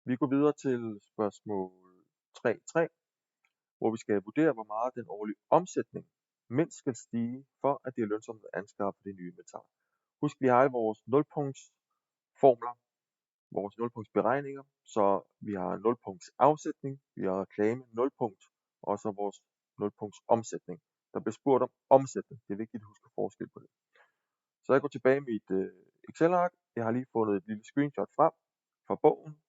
Vi går videre til spørgsmål 3.3, hvor vi skal vurdere, hvor meget den årlige omsætning mindst skal stige, for at det er lønsomt at anskaffe det nye inventar. Husk, vi har i vores 0-punktsformler, vores 0-punktsberegninger, så vi har 0-punkts afsætning, vi har reklame 0-punkt, og så vores 0-punkts omsætning. Der bliver spurgt om omsætning. Det er vigtigt at huske forskel på det. Så jeg går tilbage i mit Excel-ark. Jeg har lige fundet et lille screenshot frem fra bogen,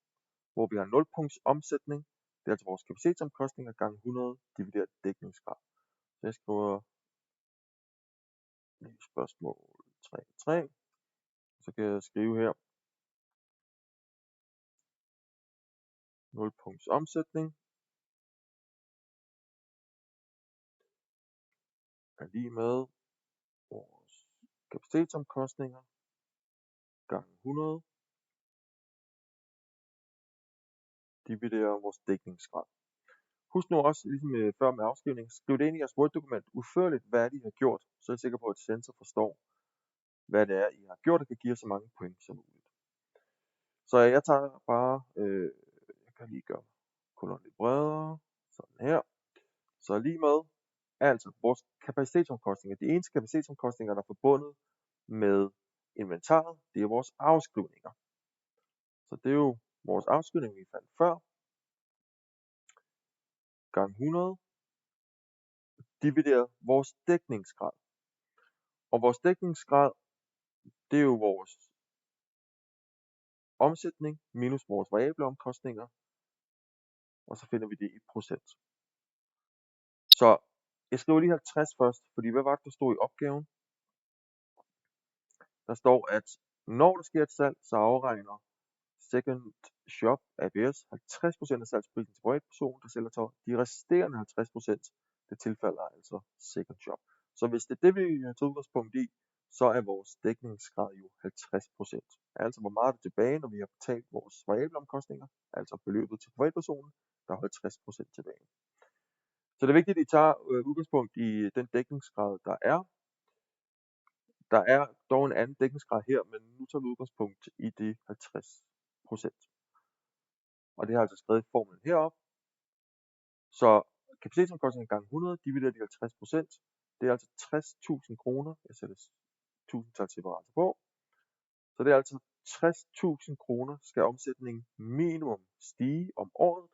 hvor vi har 0-punkts omsætning. Det er altså vores kapacitetsomkostninger gange 100 divideret dækningsgrad. Så jeg skriver lige spørgsmål 3.3. Så kan jeg skrive her 0-punkts omsætning er lige med vores kapacitetsomkostninger gange 100 divideret vores dækningsgrad. Husk nu også, ligesom før med afskrivning, skriv det ind i jeres Word-dokument udførligt, hvad I har gjort, så er jeg sikker på, at sensor forstår, hvad det er, I har gjort, og kan give jer så mange point som muligt. Så jeg tager bare, jeg kan lige gøre kolonnen lidt bredere, sådan her. Så lige med, altså vores kapacitetsomkostninger. De eneste kapacitetsomkostninger, der er forbundet med inventaret, det er vores afskrivninger. Så det er jo vores afskrivning, vi fandt før, gange 100, divideret vores dækningsgrad. Og vores dækningsgrad, det er jo vores omsætning minus vores variable omkostninger, og så finder vi det i procent. Så jeg skriver lige 50 først, fordi hvad var det, der stod i opgaven? Der står, at når der sker et salg, så afregner Second Shop ApS 50% af salgsprisen til privatpersonen, der sælger tøj. De resterende 50%, det tilfalder altså Second Shop. Så hvis det er det, vi tager udgangspunkt i, så er vores dækningsgrad jo 50%. Altså hvor meget er det tilbage, når vi har betalt vores variable omkostninger, altså beløbet til privatpersonen, der er 50% tilbage. Så det er vigtigt, at I tager udgangspunkt i den dækningsgrad, der er. Der er dog en anden dækningsgrad her, men nu tager vi udgangspunkt i de 50%. Og det har jeg altså skrevet i formlen heroppe. Så kapacitetsomkostningen gange 100 divideret de 50%, det er altså 60.000 kroner. Jeg sætter 1000-tal separator på. Så det er altså 60.000 kroner skal omsætningen minimum stige om året,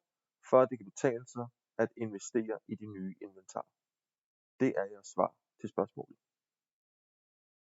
før det kan betale sig at investere i de nye inventar. Det er jeres svar til spørgsmålet.